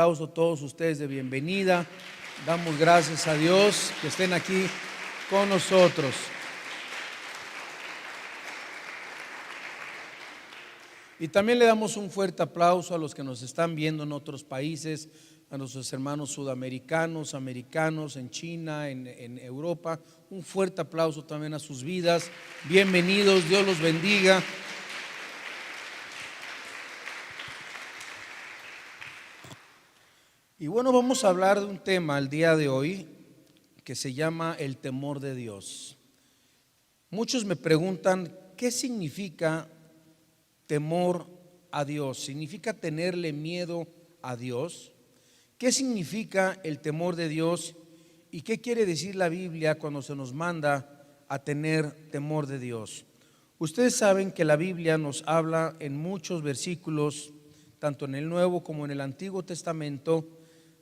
Aplauso a todos ustedes de bienvenida. Damos gracias a Dios que estén aquí con nosotros. Y también le damos un fuerte aplauso a los que nos están viendo en otros países, a nuestros hermanos sudamericanos, americanos, en China, en Europa. Un fuerte aplauso también a sus vidas. Bienvenidos, Dios los bendiga. Y bueno, vamos a hablar de un tema el día de hoy que se llama el temor de Dios. Muchos me preguntan, ¿qué significa temor a Dios? ¿Significa tenerle miedo a Dios? ¿Qué significa el temor de Dios? ¿Y qué quiere decir la Biblia cuando se nos manda a tener temor de Dios? Ustedes saben que la Biblia nos habla en muchos versículos, tanto en el Nuevo como en el Antiguo Testamento,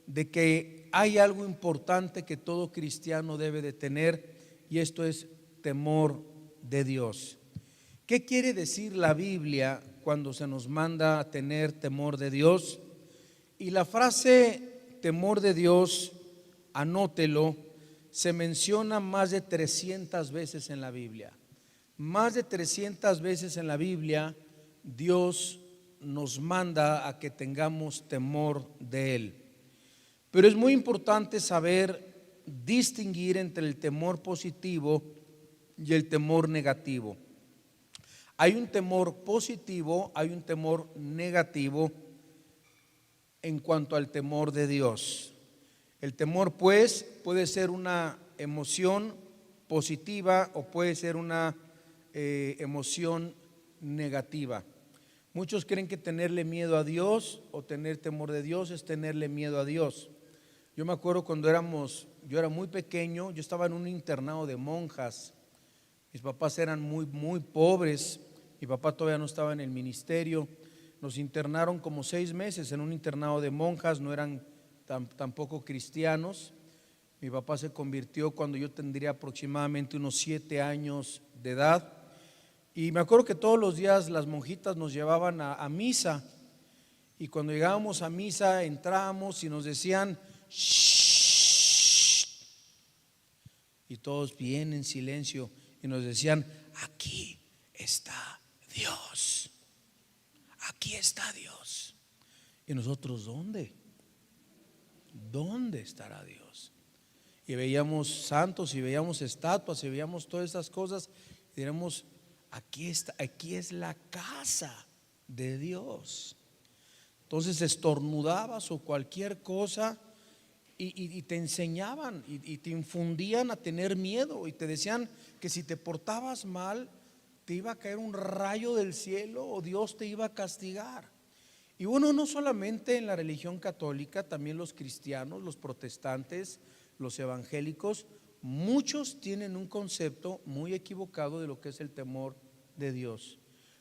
de que hay algo importante que todo cristiano debe de tener, y esto es temor de Dios. ¿Qué quiere decir la Biblia cuando se nos manda a tener temor de Dios? Y la frase temor de Dios, anótelo, se menciona más de 300 veces en la Biblia. Más de 300 veces en la Biblia Dios nos manda a que tengamos temor de Él. Pero es muy importante saber distinguir entre el temor positivo y el temor negativo. Hay un temor positivo, hay un temor negativo en cuanto al temor de Dios. El temor, pues, puede ser una emoción positiva o puede ser una emoción negativa. Muchos creen que tenerle miedo a Dios o tener temor de Dios es tenerle miedo a Dios. Yo me acuerdo cuando yo era muy pequeño, yo estaba en un internado de monjas. Mis papás eran muy pobres. Mi papá todavía no estaba en el ministerio. Nos internaron como 6 meses en un internado de monjas, no eran tampoco cristianos. Mi papá se convirtió cuando yo tendría aproximadamente unos 7 años de edad. Y me acuerdo que todos los días las monjitas nos llevaban a misa. Y cuando llegábamos a misa, entrábamos y nos decían: shh. Y todos bien en silencio. Y nos decían: aquí está Dios. Aquí está Dios. Y nosotros, ¿dónde? ¿Dónde estará Dios? Y veíamos santos y veíamos estatuas y veíamos todas esas cosas y diríamos: aquí está, aquí es la casa de Dios. Entonces estornudabas o cualquier cosa y te enseñaban y te infundían a tener miedo y te decían que si te portabas mal te iba a caer un rayo del cielo o Dios te iba a castigar. Y bueno, no solamente en la religión católica, también los cristianos, los protestantes, los evangélicos, muchos tienen un concepto muy equivocado de lo que es el temor de Dios,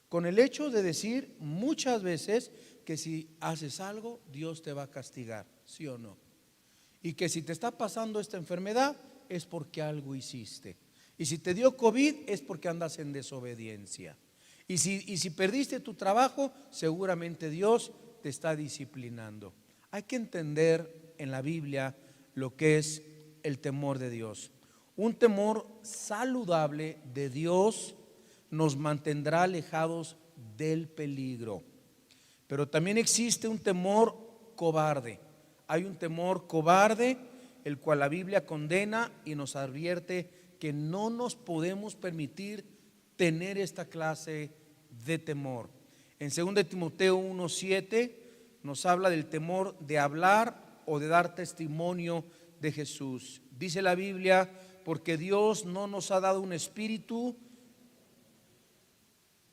con el hecho de decir muchas veces que si haces algo Dios te va a castigar, ¿sí o no? Y que si te está pasando esta enfermedad es porque algo hiciste. Y si te dio COVID es porque andas en desobediencia. Y si perdiste tu trabajo, seguramente Dios te está disciplinando. Hay que entender en la Biblia lo que es el temor de Dios. Un temor saludable de Dios nos mantendrá alejados del peligro. Pero también existe un temor cobarde. Hay un temor cobarde, el cual la Biblia condena y nos advierte que no nos podemos permitir tener esta clase de temor. En 2 Timoteo 1:7 nos habla del temor de hablar o de dar testimonio de Jesús. Dice la Biblia: porque Dios no nos ha dado un espíritu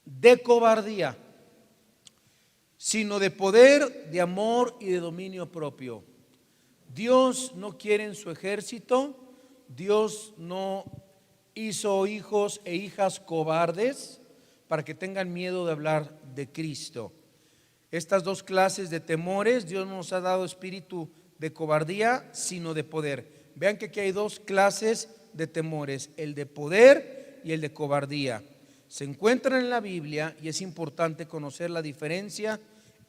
de cobardía, sino de poder, de amor y de dominio propio. Dios no quiere en su ejército, Dios no hizo hijos e hijas cobardes para que tengan miedo de hablar de Cristo. Estas dos clases de temores, Dios no nos ha dado espíritu de cobardía, sino de poder. Vean que aquí hay dos clases de temores, el de poder y el de cobardía. Se encuentran en la Biblia y es importante conocer la diferencia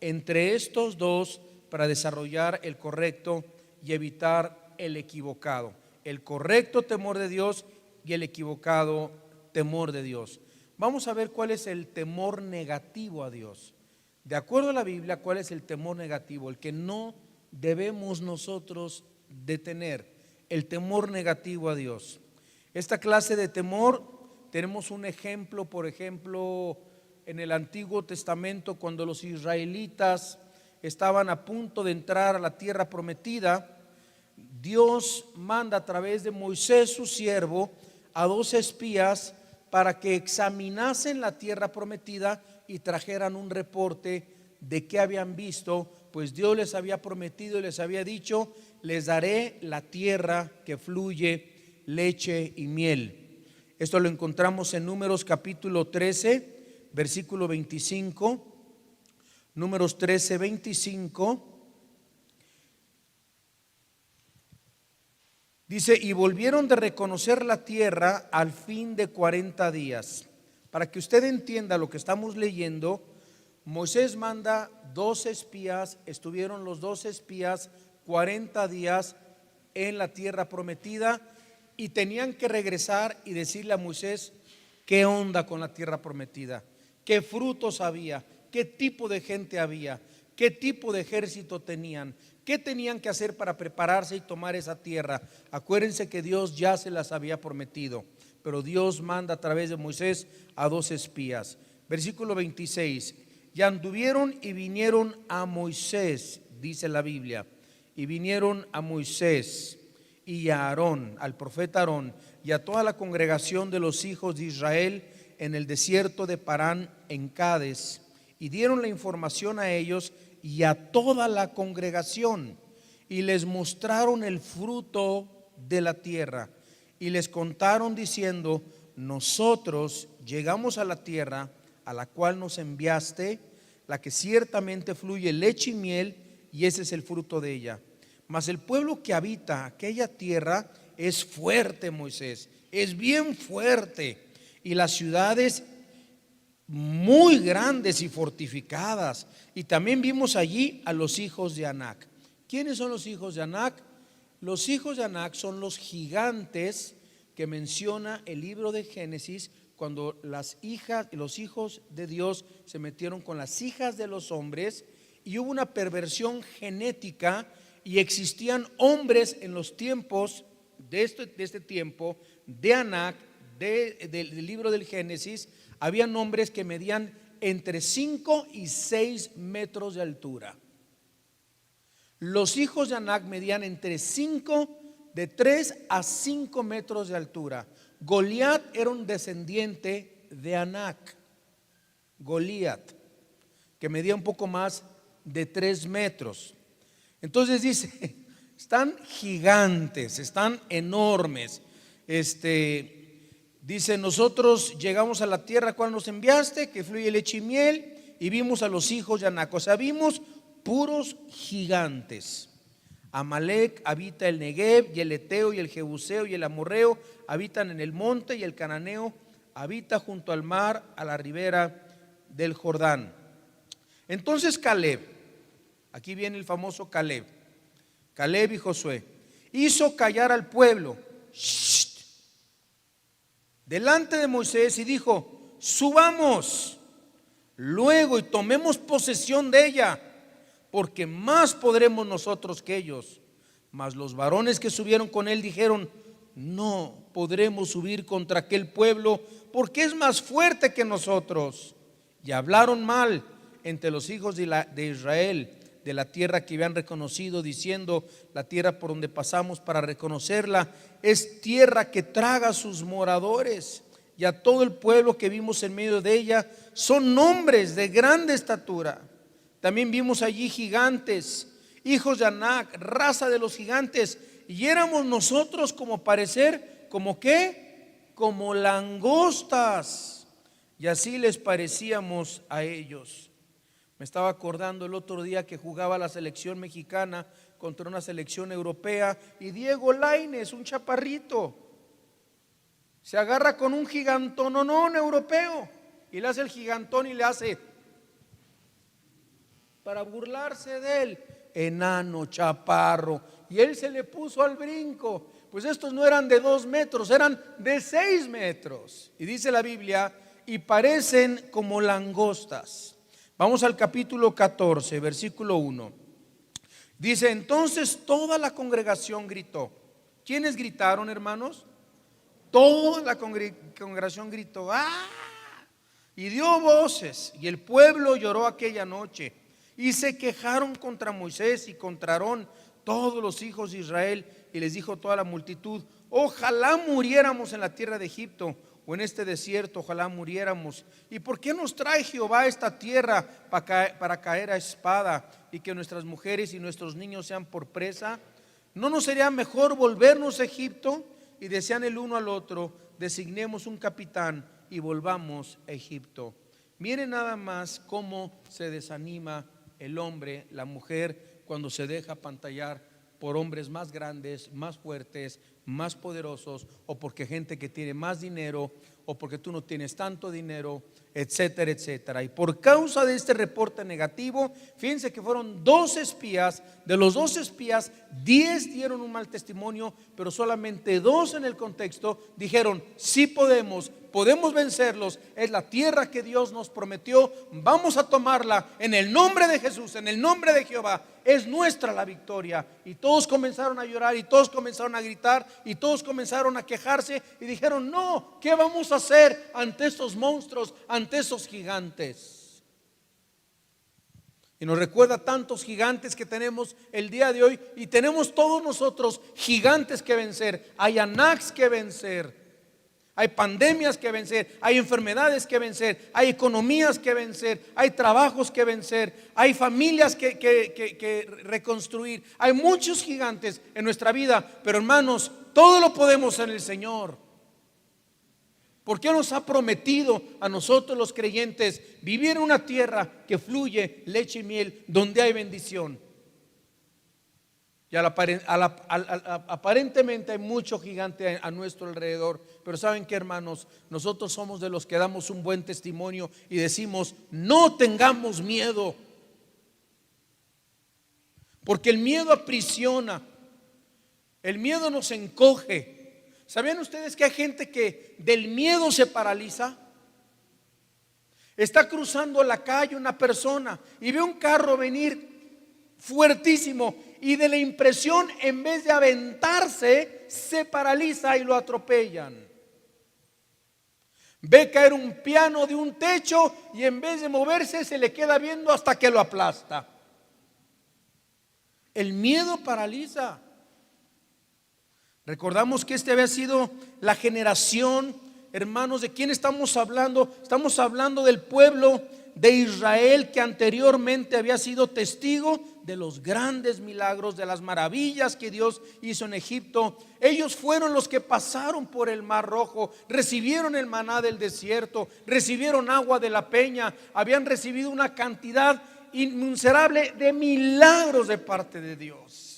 entre estos dos para desarrollar el correcto y evitar el equivocado. El correcto temor de Dios y el equivocado temor de Dios. Vamos a ver cuál es el temor negativo a Dios. De acuerdo a la Biblia, ¿cuál es el temor negativo? El que no debemos nosotros de tener, el temor negativo a Dios. Esta clase de temor, tenemos un ejemplo, por ejemplo, en el Antiguo Testamento, cuando los israelitas estaban a punto de entrar a la tierra prometida, Dios manda a través de Moisés, su siervo, a 2 espías para que examinasen la tierra prometida y trajeran un reporte de qué habían visto, pues Dios les había prometido y les había dicho: les daré la tierra que fluye leche y miel. Esto lo encontramos en Números capítulo 13, versículo 25. Números 13, 25. Dice: y volvieron de reconocer la tierra al fin de 40 días. Para que usted entienda lo que estamos leyendo, Moisés manda 2 espías, estuvieron los 2 espías 40 días en la tierra prometida y tenían que regresar y decirle a Moisés qué onda con la tierra prometida, qué frutos había, qué tipo de gente había, qué tipo de ejército tenían, qué tenían que hacer para prepararse y tomar esa tierra. Acuérdense que Dios ya se las había prometido, pero Dios manda a través de Moisés a 2 espías. Versículo 26. Y anduvieron y vinieron a Moisés, dice la Biblia, y vinieron a Moisés y a Aarón, al profeta Aarón, y a toda la congregación de los hijos de Israel en el desierto de Parán en Cades, y dieron la información a ellos y a toda la congregación, y les mostraron el fruto de la tierra, y les contaron diciendo: nosotros llegamos a la tierra a la cual nos enviaste, la que ciertamente fluye leche y miel, y ese es el fruto de ella. Mas el pueblo que habita aquella tierra es fuerte, Moisés, es bien fuerte, y las ciudades muy grandes y fortificadas. Y también vimos allí a los hijos de Anac. ¿Quiénes son los hijos de Anac? Los hijos de Anac son los gigantes que menciona el libro de Génesis, cuando las hijas y los hijos de Dios se metieron con las hijas de los hombres y hubo una perversión genética, y existían hombres en los tiempos de este tiempo de Anac, del libro del Génesis. Habían hombres que medían entre 5 y 6 metros de altura. Los hijos de Anac medían de 3 a 5 metros de altura. Goliat era un descendiente de Anac, Goliat, que medía un poco más de 3 metros. Entonces dice, están gigantes, están enormes. Dice: nosotros llegamos a la tierra cual nos enviaste, que fluye leche y miel, y vimos a los hijos de Anac. O sea, vimos puros gigantes. Amalec habita el Negev, y el Eteo y el Jebuseo y el Amorreo habitan en el monte, y el Cananeo habita junto al mar, a la ribera del Jordán. Entonces Caleb, aquí viene el famoso Caleb y Josué, hizo callar al pueblo delante de Moisés y dijo: subamos luego y tomemos posesión de ella, porque más podremos nosotros que ellos. Mas los varones que subieron con él dijeron: no podremos subir contra aquel pueblo, porque es más fuerte que nosotros. Y hablaron mal entre los hijos de Israel de la tierra que habían reconocido, diciendo: la tierra por donde pasamos para reconocerla es tierra que traga a sus moradores, y a todo el pueblo que vimos en medio de ella son hombres de grande estatura. También vimos allí gigantes, hijos de Anac, raza de los gigantes, y éramos nosotros como parecer, ¿como qué? Como langostas, y así les parecíamos a ellos. Me estaba acordando el otro día que jugaba la selección mexicana contra una selección europea, y Diego Lainez, un chaparrito, se agarra con un gigantón europeo y le hace el gigantón y le hace para burlarse de él. enano, chaparro, y él se le puso al brinco. Pues estos no eran de 2 metros, eran de 6 metros. Y dice la Biblia, y parecen como langostas. Vamos al capítulo 14, versículo 1. Dice, entonces toda la congregación gritó. ¿Quiénes gritaron, hermanos? Toda la congregación gritó, ¡ah! Y dio voces, y el pueblo lloró aquella noche, y se quejaron contra Moisés y contra Aarón todos los hijos de Israel, y les dijo toda la multitud, ojalá muriéramos en la tierra de Egipto, o en este desierto, ojalá muriéramos. ¿Y por qué nos trae Jehová a esta tierra para caer a espada, y que nuestras mujeres y nuestros niños sean por presa? ¿No nos sería mejor volvernos a Egipto? Y decían el uno al otro, designemos un capitán y volvamos a Egipto. Miren nada más cómo se desanima el hombre, la mujer, cuando se deja apantallar por hombres más grandes, más fuertes, más poderosos, o porque gente que tiene más dinero, o porque tú no tienes tanto dinero, etcétera, etcétera. Y por causa de este reporte negativo, fíjense que fueron 2 espías. De los 2 espías, 10 dieron un mal testimonio, pero solamente 2 en el contexto dijeron, sí podemos vencerlos, es la tierra que Dios nos prometió, vamos a tomarla en el nombre de Jesús, en el nombre de Jehová, es nuestra la victoria. Y todos comenzaron a llorar, y todos comenzaron a gritar, y todos comenzaron a quejarse, y dijeron, no, ¿qué vamos a hacer ante estos monstruos, ante esos gigantes? Y nos recuerda tantos gigantes que tenemos el día de hoy, y tenemos todos nosotros gigantes que vencer. Hay Anaks que vencer, hay pandemias que vencer, hay enfermedades que vencer, hay economías que vencer, hay trabajos que vencer, hay familias que reconstruir. Hay muchos gigantes en nuestra vida, pero hermanos, todo lo podemos en el Señor. Porque nos ha prometido a nosotros los creyentes vivir en una tierra que fluye leche y miel, donde hay bendición. Y aparentemente hay mucho gigante a nuestro alrededor, pero ¿saben qué, hermanos? Nosotros somos de los que damos un buen testimonio y decimos, no tengamos miedo, porque el miedo aprisiona, el miedo nos encoge. ¿Sabían ustedes que hay gente que del miedo se paraliza? Está cruzando la calle una persona y ve un carro venir fuertísimo, y de la impresión, en vez de aventarse, se paraliza y lo atropellan. Ve caer un piano de un techo y en vez de moverse se le queda viendo hasta que lo aplasta. El miedo paraliza. Recordamos que este había sido la generación, hermanos, ¿de quién estamos hablando? Estamos hablando del pueblo de Israel, que anteriormente había sido testigo de los grandes milagros, de las maravillas que Dios hizo en Egipto. Ellos fueron los que pasaron por el Mar Rojo, recibieron el maná del desierto, recibieron agua de la peña, habían recibido una cantidad innumerable de milagros de parte de Dios.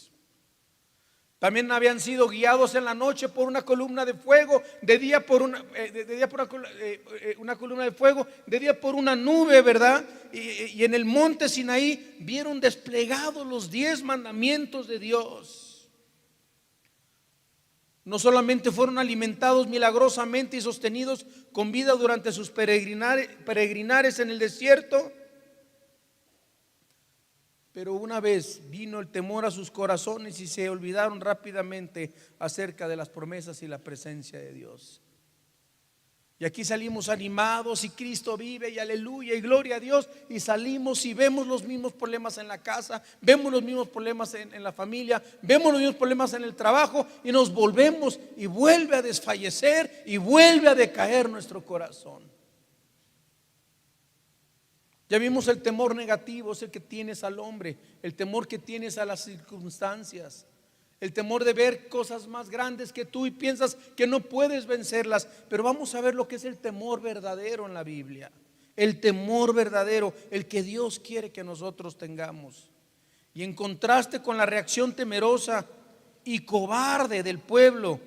También habían sido guiados en la noche por una columna de fuego, de día por una columna de fuego, de día por una nube, ¿verdad? Y en el monte Sinaí vieron desplegados los 10 mandamientos de Dios. No solamente fueron alimentados milagrosamente y sostenidos con vida durante sus peregrinares en el desierto, pero una vez vino el temor a sus corazones y se olvidaron rápidamente acerca de las promesas y la presencia de Dios. Y aquí salimos animados y Cristo vive y aleluya y gloria a Dios, y salimos y vemos los mismos problemas en la casa, vemos los mismos problemas en la familia, vemos los mismos problemas en el trabajo, y nos volvemos y vuelve a desfallecer y vuelve a decaer nuestro corazón. Ya vimos el temor negativo, es el que tienes al hombre, el temor que tienes a las circunstancias, el temor de ver cosas más grandes que tú y piensas que no puedes vencerlas. Pero vamos a ver lo que es el temor verdadero en la Biblia. El temor verdadero, el que Dios quiere que nosotros tengamos. Y en contraste con la reacción temerosa y cobarde del pueblo,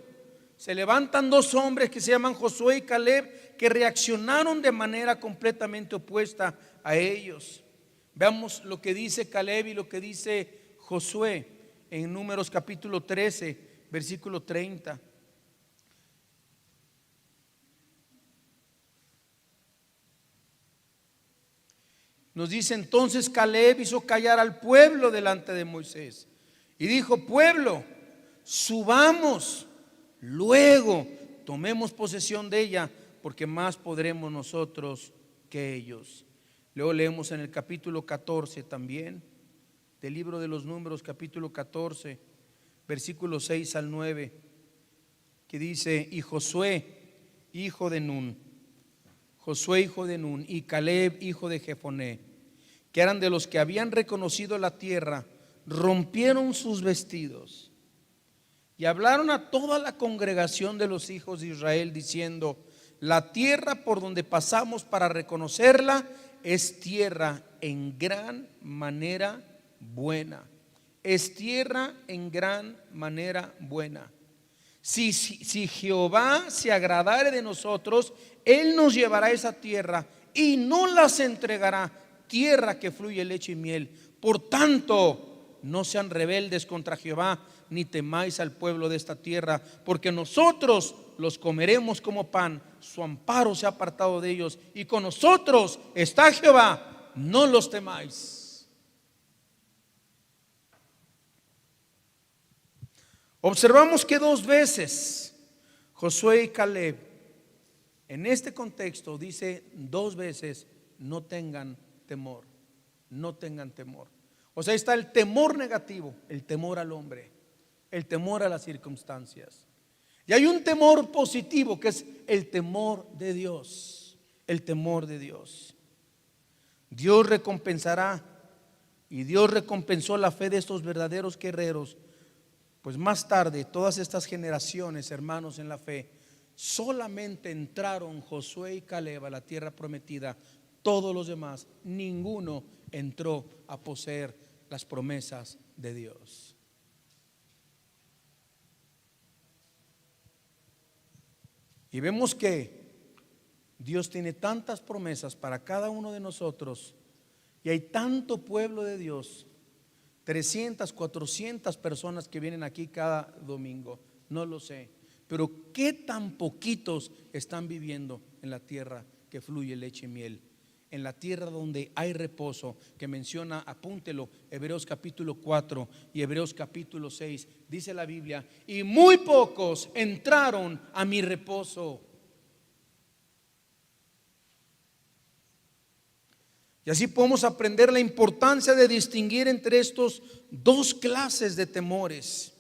se levantan 2 hombres que se llaman Josué y Caleb, que reaccionaron de manera completamente opuesta a ellos. Veamos lo que dice Caleb y lo que dice Josué en Números capítulo 13, versículo 30. Nos dice: entonces Caleb hizo callar al pueblo delante de Moisés y dijo: pueblo, subamos, luego tomemos posesión de ella, porque más podremos nosotros que ellos. Luego leemos en el capítulo 14 también del libro de los Números, capítulo 14, versículos 6 al 9, que dice: y Josué, hijo de Nun, y Caleb, hijo de Jefoné, que eran de los que habían reconocido la tierra, rompieron sus vestidos y hablaron a toda la congregación de los hijos de Israel, diciendo: la tierra por donde pasamos para reconocerla es tierra en gran manera buena. Es tierra en gran manera buena. Si Jehová se agradare de nosotros, Él nos llevará esa tierra y no las entregará, tierra que fluye leche y miel. Por tanto, no sean rebeldes contra Jehová, ni temáis al pueblo de esta tierra, porque nosotros los comeremos como pan. Su amparo se ha apartado de ellos, y con nosotros está Jehová, no los temáis. Observamos que dos veces Josué y Caleb, en este contexto, dice dos veces: no tengan temor, no tengan temor. O sea, está el temor negativo, el temor al hombre, el temor a las circunstancias. Y hay un temor positivo, que es el temor de Dios, el temor de Dios. Dios recompensará, y Dios recompensó la fe de estos verdaderos guerreros. Pues más tarde, todas estas generaciones, hermanos en la fe, solamente entraron Josué y Caleb a la tierra prometida. Todos los demás, ninguno entró a poseer las promesas de Dios. Y vemos que Dios tiene tantas promesas para cada uno de nosotros, y hay tanto pueblo de Dios, 300, 400 personas que vienen aquí cada domingo, no lo sé, pero qué tan poquitos están viviendo en la tierra que fluye leche y miel, en la tierra donde hay reposo, que menciona, apúntelo, Hebreos capítulo 4 y Hebreos capítulo 6. Dice la Biblia: y muy pocos entraron a mi reposo. Y así podemos aprender la importancia de distinguir entre estos dos clases de temores,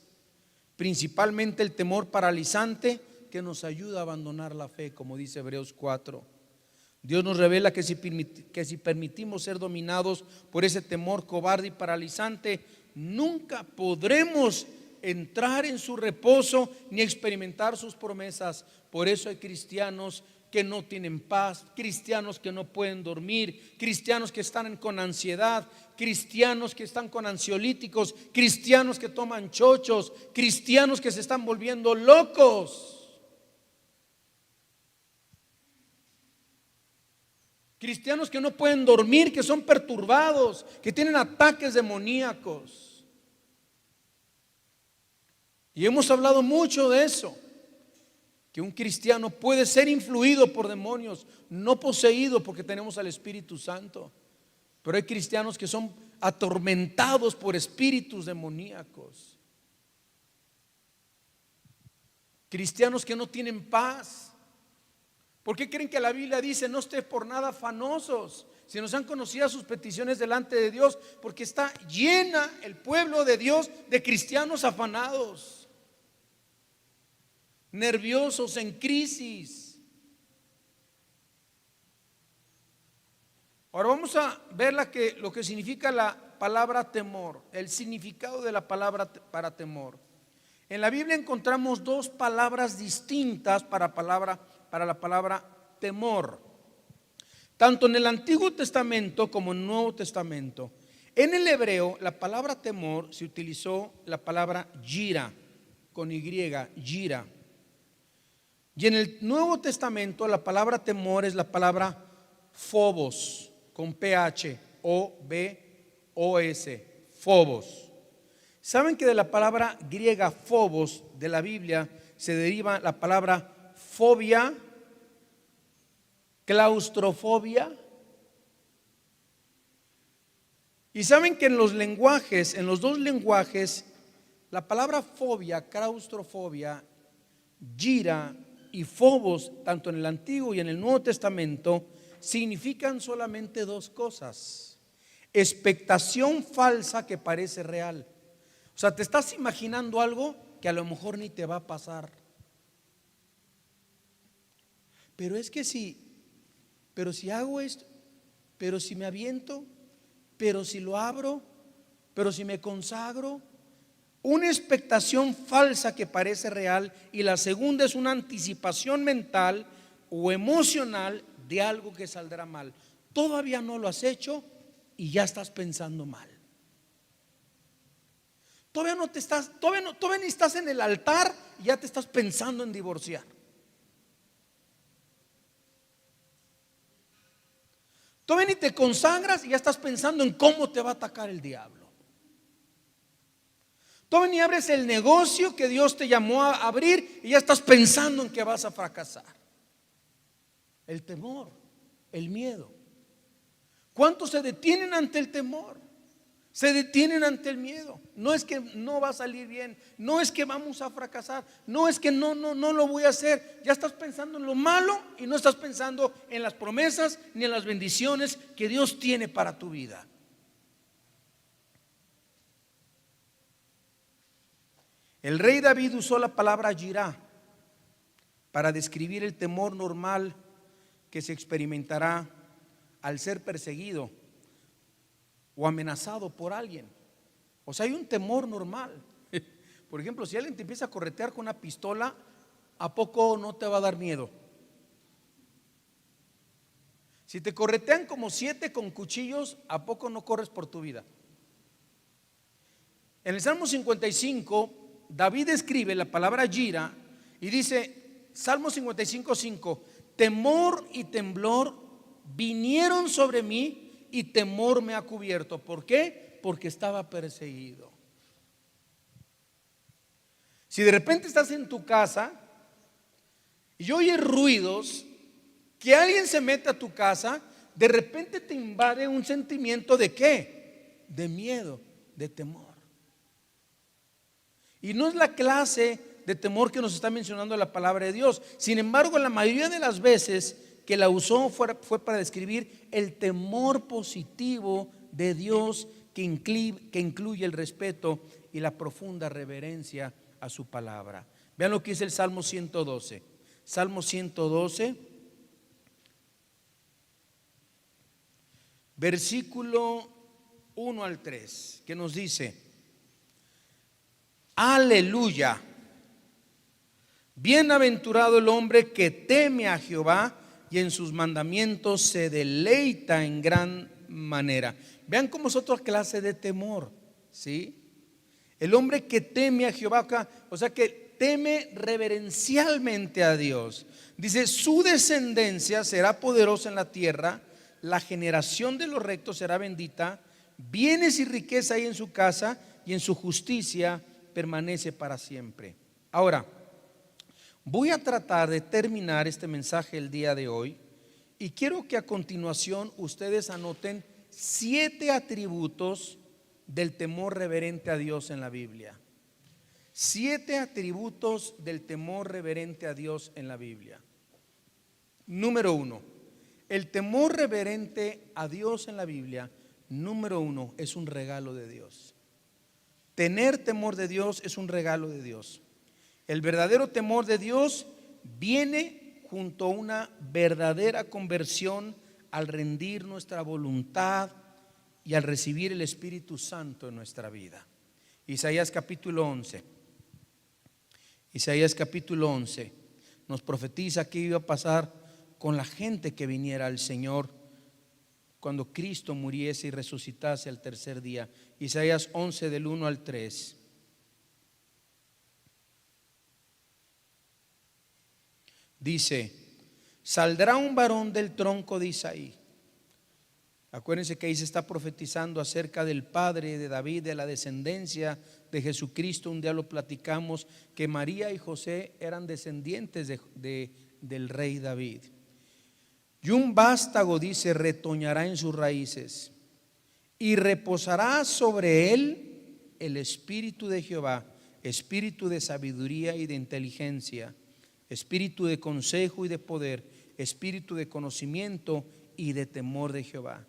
principalmente el temor paralizante, que nos ayuda a abandonar la fe, como dice Hebreos 4. Dios nos revela que si permitimos ser dominados por ese temor cobarde y paralizante, nunca podremos entrar en su reposo ni experimentar sus promesas. Por eso hay cristianos que no tienen paz, cristianos que no pueden dormir, cristianos que están con ansiedad, cristianos que están con ansiolíticos, cristianos que toman chochos, cristianos que se están volviendo locos. Cristianos que no pueden dormir, que son perturbados, que tienen ataques demoníacos. Y hemos hablado mucho de eso, que un cristiano puede ser influido por demonios, no poseído, porque tenemos al Espíritu Santo. Pero hay cristianos que son atormentados por espíritus demoníacos. Cristianos que no tienen paz. ¿Por qué creen que la Biblia dice: no esté por nada afanosos, si nos han conocido sus peticiones delante de Dios? Porque está llena el pueblo de Dios de cristianos afanados, nerviosos, en crisis. Ahora vamos a ver lo que significa la palabra temor, el significado de la palabra para temor. En la Biblia encontramos dos palabras distintas para la palabra temor, tanto en el Antiguo Testamento como en el Nuevo Testamento. En el hebreo, la palabra temor se utilizó la palabra yira, con Y, yira. Y en el Nuevo Testamento, la palabra temor es la palabra phobos, con PH, O-B-O-S, phobos. ¿Saben que de la palabra griega phobos de la Biblia se deriva la palabra fobia, claustrofobia? Y saben que en los lenguajes, en los dos lenguajes, la palabra fobia, claustrofobia, gira y phobos, tanto en el Antiguo y en el Nuevo Testamento, significan solamente dos cosas: expectación falsa que parece real. O sea, te estás imaginando algo que a lo mejor ni te va a pasar. Pero es que pero si hago esto, pero si me aviento, pero si lo abro, pero si me consagro. Una expectación falsa que parece real, y la segunda es una anticipación mental o emocional de algo que saldrá mal. Todavía no lo has hecho y ya estás pensando mal. Todavía ni estás en el altar y ya te estás pensando en divorciar. Todavía ni te consagras y ya estás pensando en cómo te va a atacar el diablo. Todavía ni abres el negocio que Dios te llamó a abrir y ya estás pensando en que vas a fracasar. El temor, el miedo. ¿Cuántos se detienen ante el temor? Se detienen ante el miedo. No es que no va a salir bien, no es que vamos a fracasar, no es que no lo voy a hacer. Ya estás pensando en lo malo y no estás pensando en las promesas ni en las bendiciones que Dios tiene para tu vida. El rey David usó la palabra yirá para describir el temor normal que se experimentará al ser perseguido o amenazado por alguien. O sea, hay un temor normal. Por ejemplo, si alguien te empieza a corretear con una pistola, ¿a poco no te va a dar miedo? Si te corretean como 7 con cuchillos, ¿a poco no corres por tu vida? En el Salmo 55, David escribe la palabra yira y dice, Salmo 55:5: temor y temblor vinieron sobre mí y temor me ha cubierto. ¿Por qué? Porque estaba perseguido. Si de repente estás en tu casa y oyes ruidos, que alguien se mete a tu casa, de repente te invade un sentimiento de ¿qué? De miedo, de temor. Y no es la clase de temor que nos está mencionando la palabra de Dios. Sin embargo, la mayoría de las veces que la usó fue para describir el temor positivo de Dios que incluye el respeto y la profunda reverencia a su palabra. Vean lo que dice el Salmo 112. Salmo 112, versículo 1 al 3, que nos dice: aleluya, bienaventurado el hombre que teme a Jehová y en sus mandamientos se deleita en gran manera. Vean cómo es otra clase de temor, ¿sí? El hombre que teme a Jehová, o sea que teme reverencialmente a Dios. Dice, su descendencia será poderosa en la tierra, la generación de los rectos será bendita, bienes y riqueza hay en su casa y en su justicia permanece para siempre. Ahora, voy a tratar de terminar este mensaje el día de hoy y quiero que a continuación ustedes anoten 7 atributos del temor reverente a Dios en la Biblia. 7 atributos del temor reverente a Dios en la Biblia. Número 1, el temor reverente a Dios en la Biblia, número 1, es un regalo de Dios. Tener temor de Dios es un regalo de Dios. El verdadero temor de Dios viene junto a una verdadera conversión al rendir nuestra voluntad y al recibir el Espíritu Santo en nuestra vida. Isaías capítulo 11. Isaías capítulo 11 nos profetiza qué iba a pasar con la gente que viniera al Señor cuando Cristo muriese y resucitase al tercer día. Isaías 11 del 1 al 3. Dice: saldrá un varón del tronco de Isaí, Acuérdense que ahí se está profetizando acerca del padre de David, de la descendencia de Jesucristo. Un día lo platicamos, que María y José eran descendientes del rey David. Y un vástago, dice, retoñará en sus raíces, y reposará sobre él el espíritu de Jehová, espíritu de sabiduría y de inteligencia, espíritu de consejo y de poder, espíritu de conocimiento y de temor de Jehová.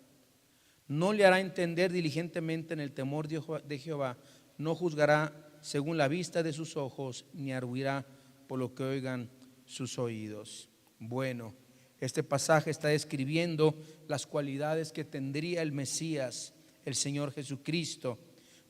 No le hará entender diligentemente en el temor de Jehová, no juzgará según la vista de sus ojos, ni arguirá por lo que oigan sus oídos. Bueno, este pasaje está describiendo las cualidades que tendría el Mesías, el Señor Jesucristo,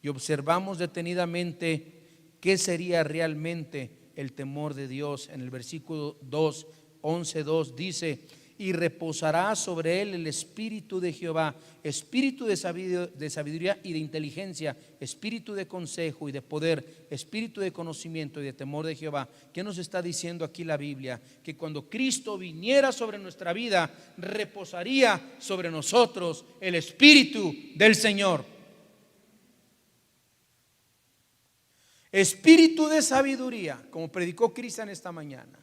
y observamos detenidamente qué sería realmente el temor de Dios. En el versículo 2, 11:2 dice: y reposará sobre él el espíritu de Jehová, espíritu de sabiduría y de inteligencia, espíritu de consejo y de poder, espíritu de conocimiento y de temor de Jehová. ¿Qué nos está diciendo aquí la Biblia? Que cuando Cristo viniera sobre nuestra vida, reposaría sobre nosotros el espíritu del Señor. Espíritu de sabiduría, como predicó Cristian esta mañana.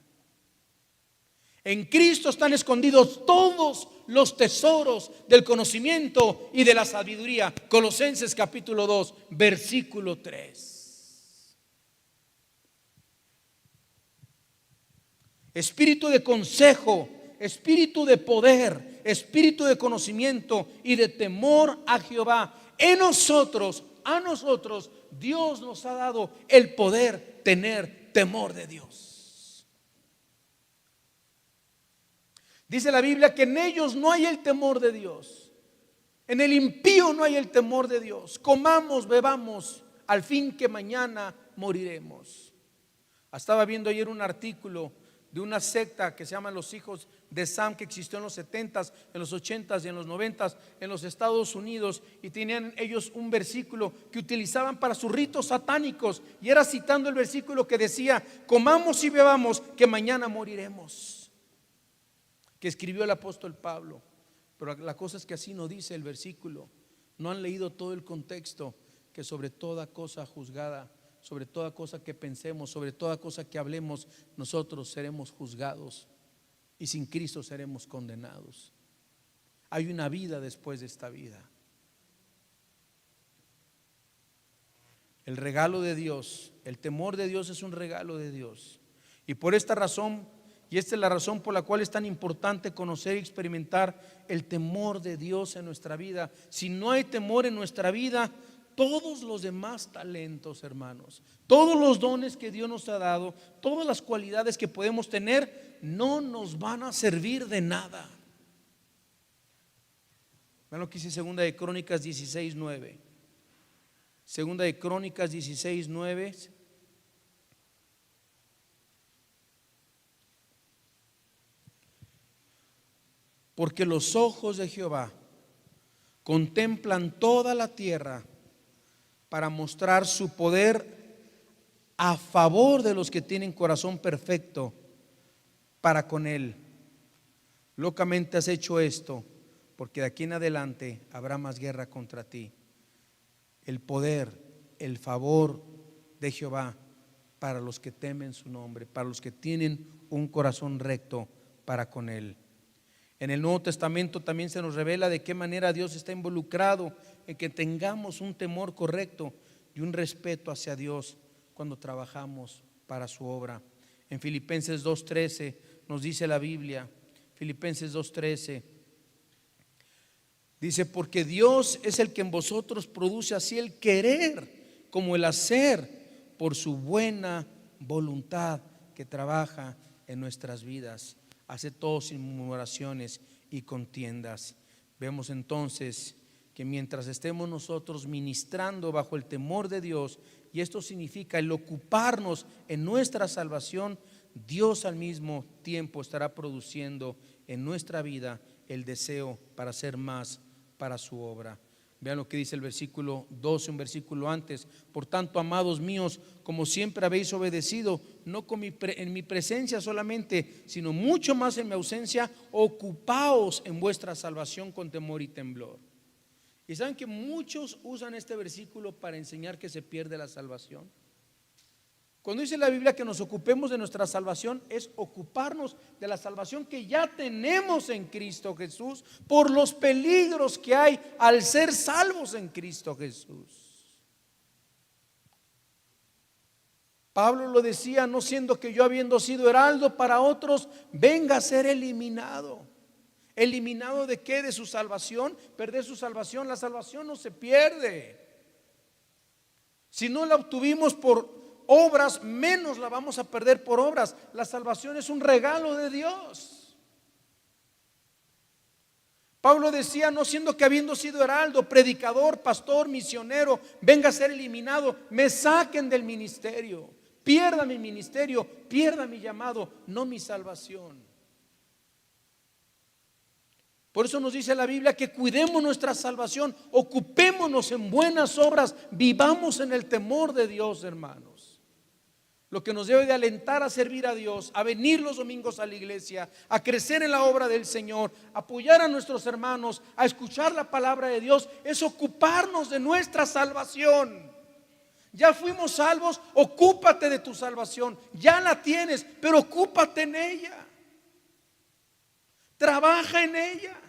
En Cristo están escondidos todos los tesoros del conocimiento y de la sabiduría. Colosenses capítulo 2, versículo 3. Espíritu de consejo, espíritu de poder, espíritu de conocimiento y de temor a Jehová. En nosotros, a nosotros, Dios nos ha dado el poder tener temor de Dios. Dice la Biblia que en ellos no hay el temor de Dios. En el impío no hay el temor de Dios. Comamos, bebamos, al fin que mañana moriremos. Estaba viendo ayer un artículo de una secta que se llama los hijos de Sam, que existió en los 70s, en los 80s y en los 90s en los Estados Unidos, y tenían ellos un versículo que utilizaban para sus ritos satánicos, y era citando el versículo que decía: comamos y bebamos que mañana moriremos, que escribió el apóstol Pablo. Pero la cosa es que así no dice el versículo. No han leído todo el contexto, que sobre toda cosa juzgada, sobre toda cosa que pensemos, sobre toda cosa que hablemos, nosotros seremos juzgados, y sin Cristo seremos condenados. Hay una vida después de esta vida. El regalo de Dios, el temor de Dios es un regalo de Dios. Y por esta razón, y esta es la razón por la cual es tan importante conocer y experimentar el temor de Dios en nuestra vida. Si no hay temor en nuestra vida, todos los demás talentos, hermanos, todos los dones que Dios nos ha dado, todas las cualidades que podemos tener, no nos van a servir de nada. Vean lo que dice Segunda de Crónicas 16:9. Segunda de Crónicas 16:9. Porque los ojos de Jehová contemplan toda la tierra para mostrar su poder a favor de los que tienen corazón perfecto para con él. Locamente has hecho esto, porque de aquí en adelante habrá más guerra contra ti. El poder, el favor de Jehová para los que temen su nombre, para los que tienen un corazón recto para con él. En el Nuevo Testamento también se nos revela de qué manera Dios está involucrado en que tengamos un temor correcto y un respeto hacia Dios cuando trabajamos para su obra. En Filipenses 2:13 nos dice la Biblia, Filipenses 2:13, dice: porque Dios es el que en vosotros produce así el querer como el hacer por su buena voluntad que trabaja en nuestras vidas. Hace todo sin murmuraciones y contiendas. Vemos entonces que mientras estemos nosotros ministrando bajo el temor de Dios, y esto significa el ocuparnos en nuestra salvación, Dios al mismo tiempo estará produciendo en nuestra vida el deseo para hacer más para su obra. Vean lo que dice el versículo 12, un versículo antes. Por tanto, amados míos, como siempre habéis obedecido, no en mi presencia solamente, sino mucho más en mi ausencia, ocupaos en vuestra salvación con temor y temblor. Y saben que muchos usan este versículo para enseñar que se pierde la salvación. Cuando dice la Biblia que nos ocupemos de nuestra salvación, es ocuparnos de la salvación que ya tenemos en Cristo Jesús, por los peligros que hay al ser salvos en Cristo Jesús. Pablo lo decía: no siendo que yo, habiendo sido heraldo para otros, venga a ser eliminado. ¿Eliminado de qué? De su salvación. Perder su salvación. La salvación no se pierde. Si no la obtuvimos por obras, menos la vamos a perder por obras. La salvación es un regalo de Dios. Pablo decía: no siendo que habiendo sido heraldo, predicador, pastor, misionero, venga a ser eliminado, me saquen del ministerio, pierda mi ministerio, pierda mi llamado, no mi salvación. Por eso nos dice la Biblia que cuidemos nuestra salvación, ocupémonos en buenas obras, vivamos en el temor de Dios, hermanos. Lo que nos debe de alentar a servir a Dios, a venir los domingos a la iglesia, a crecer en la obra del Señor, a apoyar a nuestros hermanos, a escuchar la palabra de Dios, es ocuparnos de nuestra salvación. Ya fuimos salvos, ocúpate de tu salvación. Ya la tienes, pero ocúpate en ella. Trabaja en ella.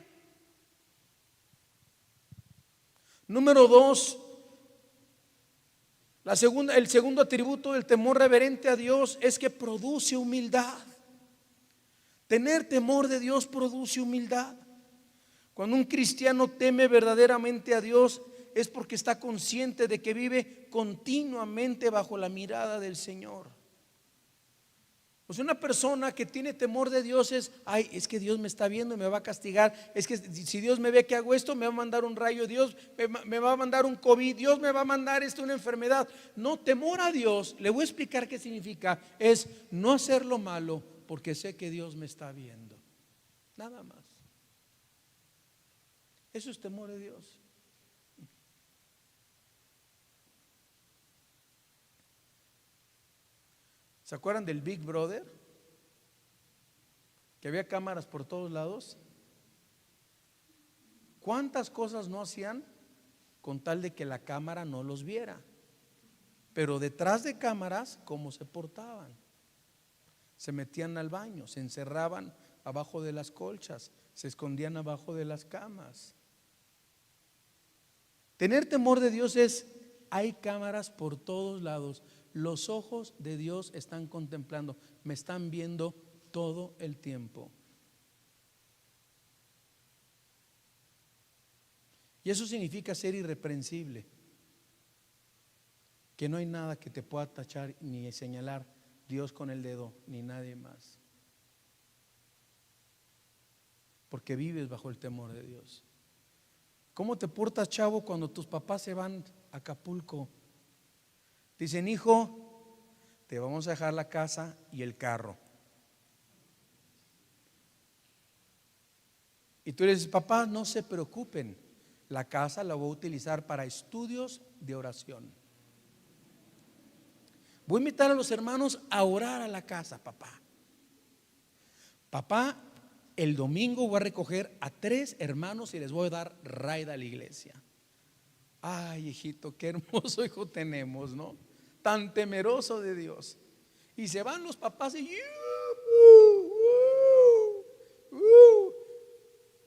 Número 2, el segundo atributo del temor reverente a Dios es que produce humildad. Tener temor de Dios produce humildad. Cuando un cristiano teme verdaderamente a Dios, es porque está consciente de que vive continuamente bajo la mirada del Señor. Pues una persona que tiene temor de Dios es que Dios me está viendo y me va a castigar. Es que si Dios me ve que hago esto, me va a mandar un rayo. Dios me va a mandar un COVID. Dios me va a mandar una enfermedad. No, temor a Dios, le voy a explicar qué significa. Es no hacer lo malo porque sé que Dios me está viendo. Nada más. Eso es temor de Dios. ¿Se acuerdan del Big Brother? Que había cámaras por todos lados. ¿Cuántas cosas no hacían con tal de que la cámara no los viera? Pero detrás de cámaras, ¿cómo se portaban? Se metían al baño, se encerraban abajo de las colchas, se escondían abajo de las camas. Tener temor de Dios hay cámaras por todos lados. Los ojos de Dios están contemplando, me están viendo todo el tiempo. Y eso significa ser irreprensible, que no hay nada que te pueda tachar ni señalar Dios con el dedo, ni nadie más, porque vives bajo el temor de Dios. ¿Cómo te portas, chavo, cuando tus papás se van a Acapulco? Dicen: hijo, te vamos a dejar la casa y el carro. Y tú le dices: papá, no se preocupen, la casa la voy a utilizar para estudios de oración. Voy a invitar a los hermanos a orar a la casa, papá. Papá, el domingo voy a recoger a 3 hermanos y les voy a dar raid a la iglesia. Ay, hijito, qué hermoso hijo tenemos, ¿no? Tan temeroso de Dios. Y se van los papás y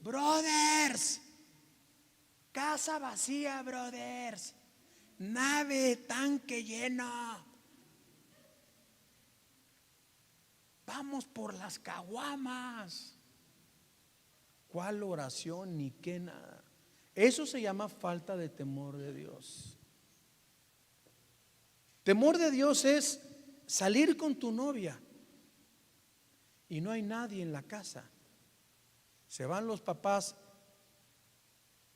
brothers, casa vacía, brothers, nave, tanque lleno, vamos por las caguamas. ¿Cuál oración ni qué nada? Eso se llama falta de temor de Dios. Temor de Dios es salir con tu novia y no hay nadie en la casa. Se van los papás.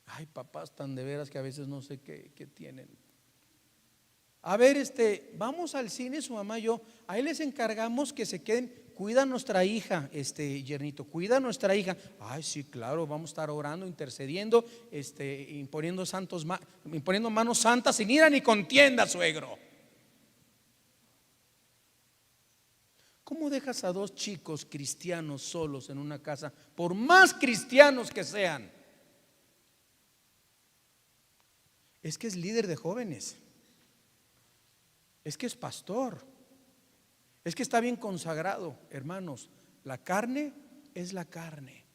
Ay, papás tan de veras que a veces no sé qué tienen. A ver, vamos al cine, su mamá y yo. Ahí les encargamos que se queden cuida a nuestra hija, yernito, cuida a nuestra hija. Ay, sí, claro, vamos a estar orando, intercediendo, imponiendo manos santas sin ira ni contienda, suegro. ¿Cómo dejas a dos chicos cristianos solos en una casa, por más cristianos que sean? Es que es líder de jóvenes, es que es pastor, es que está bien consagrado. Hermanos, la carne es la carne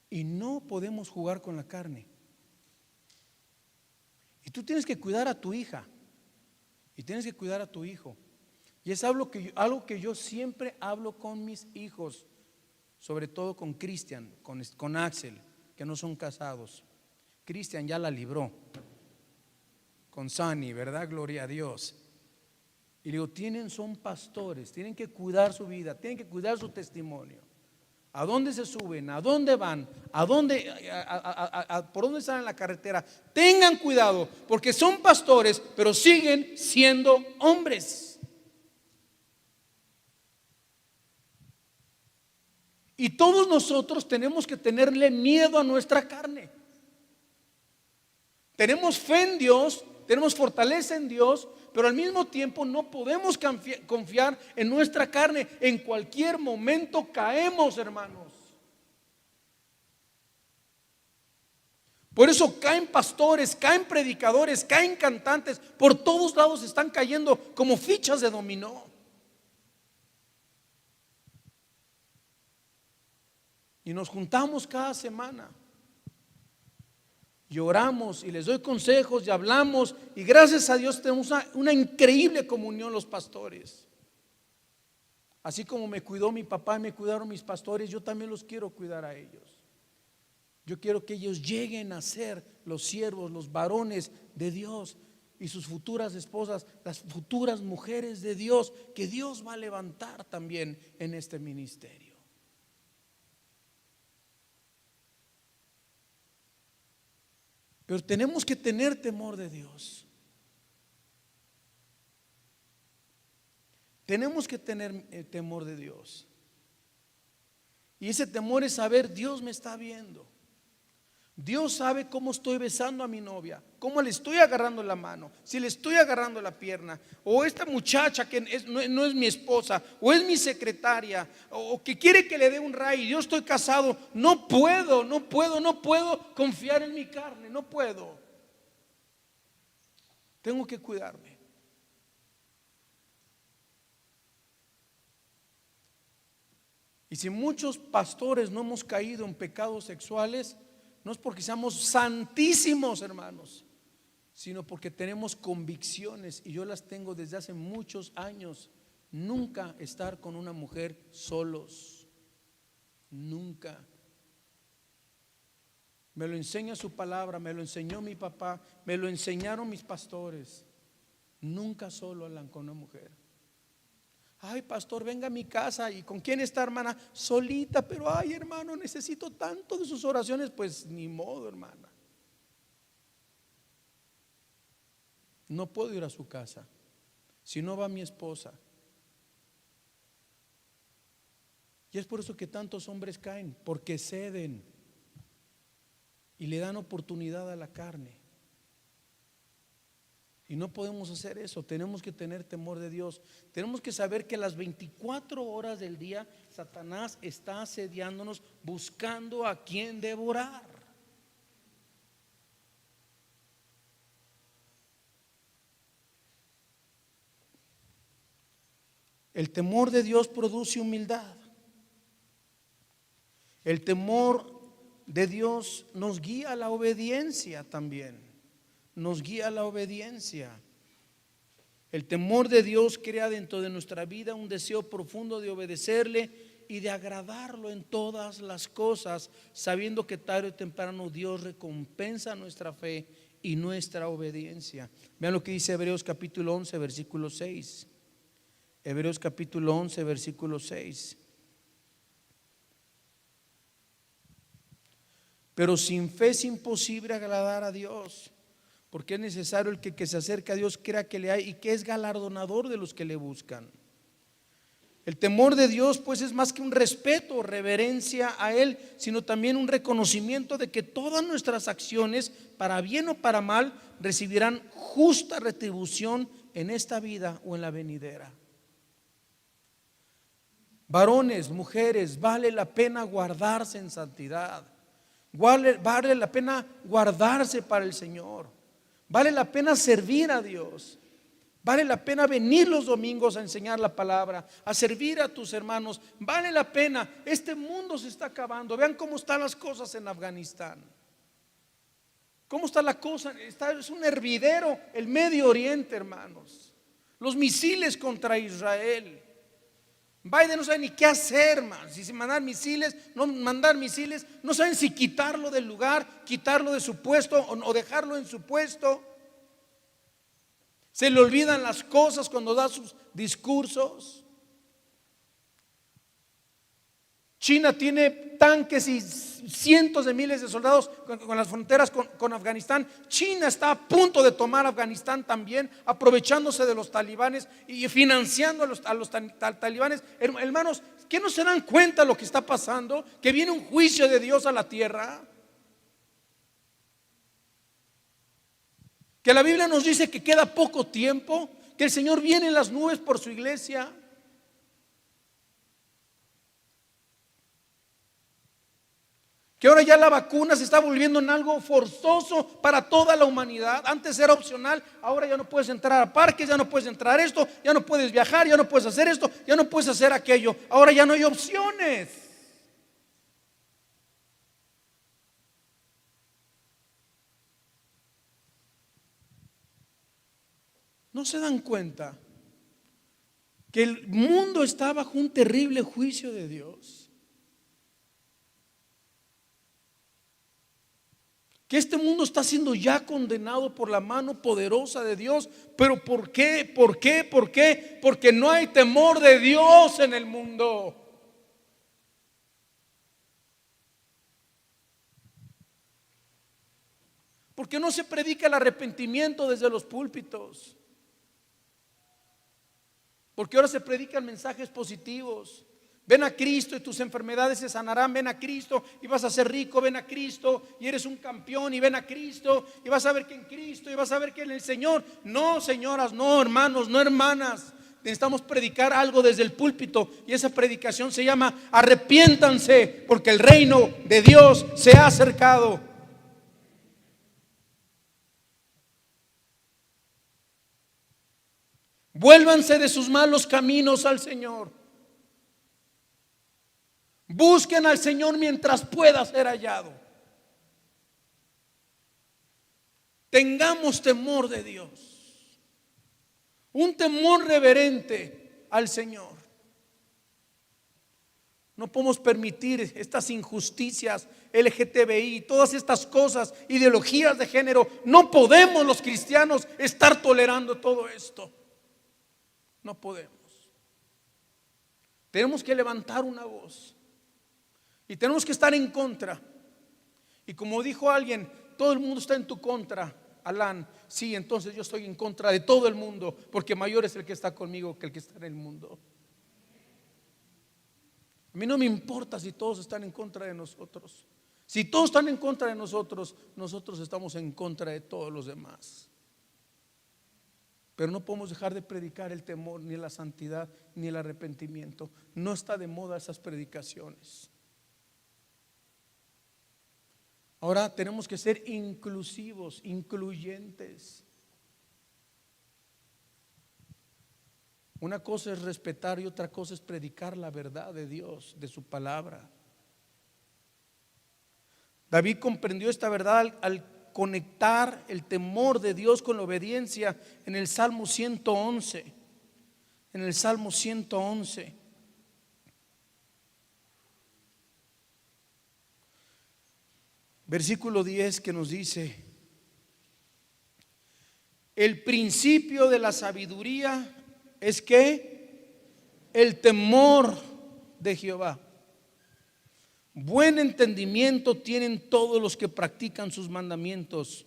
y no podemos jugar con la carne. Y tú tienes que cuidar a tu hija y tienes que cuidar a tu hijo. Y es algo que yo siempre hablo con mis hijos, sobre todo con Cristian, con Axel, que no son casados. Cristian ya la libró con Sani, ¿verdad? Gloria a Dios. Y le digo, son pastores, tienen que cuidar su vida, tienen que cuidar su testimonio. ¿A dónde se suben? ¿A dónde van? ¿Por dónde están en la carretera? Tengan cuidado, porque son pastores, pero siguen siendo hombres. Y todos nosotros tenemos que tenerle miedo a nuestra carne. Tenemos fe en Dios, tenemos fortaleza en Dios, pero al mismo tiempo no podemos confiar en nuestra carne. En cualquier momento caemos, hermanos. Por eso caen pastores, caen predicadores, caen cantantes, por todos lados están cayendo como fichas de dominó. Y nos juntamos cada semana y oramos y les doy consejos y hablamos, y gracias a Dios tenemos una increíble comunión los pastores. Así como me cuidó mi papá y me cuidaron mis pastores, yo también los quiero cuidar a ellos. Yo quiero que ellos lleguen a ser los siervos, los varones de Dios, y sus futuras esposas, las futuras mujeres de Dios, que Dios va a levantar también en este ministerio. Pero tenemos que tener temor de Dios. Tenemos que tener temor de Dios. Y ese temor es saber, Dios me está viendo. Dios sabe cómo estoy besando a mi novia, cómo le estoy agarrando la mano, si le estoy agarrando la pierna, o esta muchacha que no es mi esposa, o es mi secretaria, o que quiere que le dé un ray y yo estoy casado. No puedo confiar en mi carne, no puedo. Tengo que cuidarme. Y si muchos pastores no hemos caído en pecados sexuales, no es porque seamos santísimos, hermanos, sino porque tenemos convicciones, y yo las tengo desde hace muchos años. Nunca estar con una mujer solos, nunca. Me lo enseña su palabra, me lo enseñó mi papá, me lo enseñaron mis pastores. Nunca solo hablan con una mujer. Ay, pastor, venga a mi casa. ¿Y con quién está, hermana? Solita. Pero ay, hermano, necesito tanto de sus oraciones. Pues ni modo, hermana. No puedo ir a su casa si no va mi esposa. Y es por eso que tantos hombres caen, porque ceden y le dan oportunidad a la carne. Y no podemos hacer eso. Tenemos que tener temor de Dios. Tenemos que saber que las 24 horas del día Satanás está asediándonos, buscando a quien devorar. El temor de Dios produce humildad. El temor de Dios nos guía a la obediencia también. Nos guía a la obediencia. El temor de Dios crea dentro de nuestra vida un deseo profundo de obedecerle y de agradarlo en todas las cosas, sabiendo que tarde o temprano Dios recompensa nuestra fe y nuestra obediencia. Vean lo que dice Hebreos capítulo 11, versículo 6. Hebreos capítulo 11, versículo 6. Pero sin fe es imposible agradar a Dios, porque es necesario el que se acerca a Dios crea que le hay y que es galardonador de los que le buscan. El temor de Dios pues es más que un respeto o reverencia a Él, sino también un reconocimiento de que todas nuestras acciones, para bien o para mal, recibirán justa retribución en esta vida o en la venidera. Varones, mujeres, vale la pena guardarse en santidad. Vale la pena guardarse para el Señor. Vale la pena servir a Dios. Vale la pena venir los domingos a enseñar la palabra, a servir a tus hermanos. Vale la pena. Este mundo se está acabando. Vean cómo están las cosas en Afganistán. ¿Cómo está la cosa? Es un hervidero el Medio Oriente, hermanos. Los misiles contra Israel. Biden no sabe ni qué hacer, man. Si mandar misiles, no saben si quitarlo del lugar, quitarlo de su puesto o dejarlo en su puesto. Se le olvidan las cosas cuando da sus discursos. China tiene tanques y cientos de miles de soldados con las fronteras con Afganistán. China está a punto de tomar Afganistán también, aprovechándose de los talibanes y financiando a los talibanes. Hermanos, ¿qué no se dan cuenta de lo que está pasando? Que viene un juicio de Dios a la tierra. Que la Biblia nos dice que queda poco tiempo, que el Señor viene en las nubes por su iglesia. Que ahora ya la vacuna se está volviendo en algo forzoso para toda la humanidad. Antes era opcional, ahora ya no puedes entrar a parques, ya no puedes entrar a esto, ya no puedes viajar, ya no puedes hacer esto, ya no puedes hacer aquello. Ahora ya no hay opciones. ¿No se dan cuenta que el mundo está bajo un terrible juicio de Dios? Que este mundo está siendo ya condenado por la mano poderosa de Dios. ¿Pero por qué? ¿Por qué? ¿Por qué? Porque no hay temor de Dios en el mundo. Porque no se predica el arrepentimiento desde los púlpitos. Porque ahora se predican mensajes positivos. Ven a Cristo y tus enfermedades se sanarán. Ven a Cristo y vas a ser rico. Ven a Cristo y eres un campeón. Y ven a Cristo y vas a ver que en Cristo y vas a ver que en el Señor. No, señoras, no, hermanos, no, hermanas. Necesitamos predicar algo desde el púlpito. Y esa predicación se llama: arrepiéntanse, porque el reino de Dios se ha acercado. Vuélvanse de sus malos caminos al Señor. Busquen al Señor mientras pueda ser hallado. Tengamos temor de Dios. Un temor reverente al Señor. No podemos permitir estas injusticias LGTBI, todas estas cosas, ideologías de género. No podemos los cristianos estar tolerando todo esto. No podemos. Tenemos que levantar una voz y tenemos que estar en contra. Y como dijo alguien, todo el mundo está en tu contra, Alan. Sí, entonces yo estoy en contra de todo el mundo, porque mayor es el que está conmigo que el que está en el mundo. A mí no me importa si todos están en contra de nosotros. Si todos están en contra de nosotros, nosotros estamos en contra de todos los demás. Pero no podemos dejar de predicar el temor, ni la santidad, ni el arrepentimiento. No está de moda esas predicaciones. Ahora tenemos que ser inclusivos, incluyentes. Una cosa es respetar y otra cosa es predicar la verdad de Dios, de su palabra. David comprendió esta verdad al conectar el temor de Dios con la obediencia en el Salmo 111. En el Salmo 111. Versículo 10, que nos dice: el principio de la sabiduría es que el temor de Jehová. Buen entendimiento tienen todos los que practican sus mandamientos.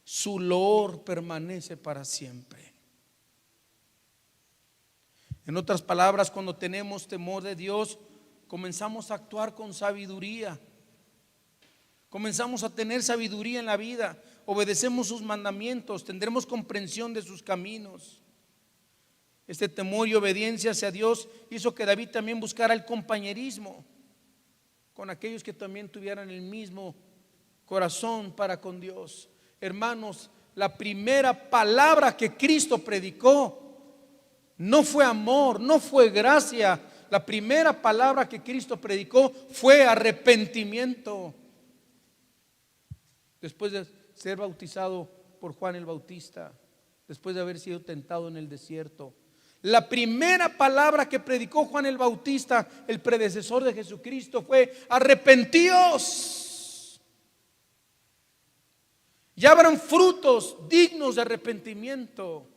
Su loor permanece para siempre. En otras palabras, cuando tenemos temor de Dios, comenzamos a actuar con sabiduría. Comenzamos a tener sabiduría en la vida, obedecemos sus mandamientos, tendremos comprensión de sus caminos. Este temor y obediencia hacia Dios hizo que David también buscara el compañerismo con aquellos que también tuvieran el mismo corazón para con Dios. Hermanos, la primera palabra que Cristo predicó no fue amor, no fue gracia. La primera palabra que Cristo predicó fue arrepentimiento. Después de ser bautizado por Juan el Bautista, después de haber sido tentado en el desierto, la primera palabra que predicó Juan el Bautista, el predecesor de Jesucristo, fue: arrepentíos y abran frutos dignos de arrepentimiento.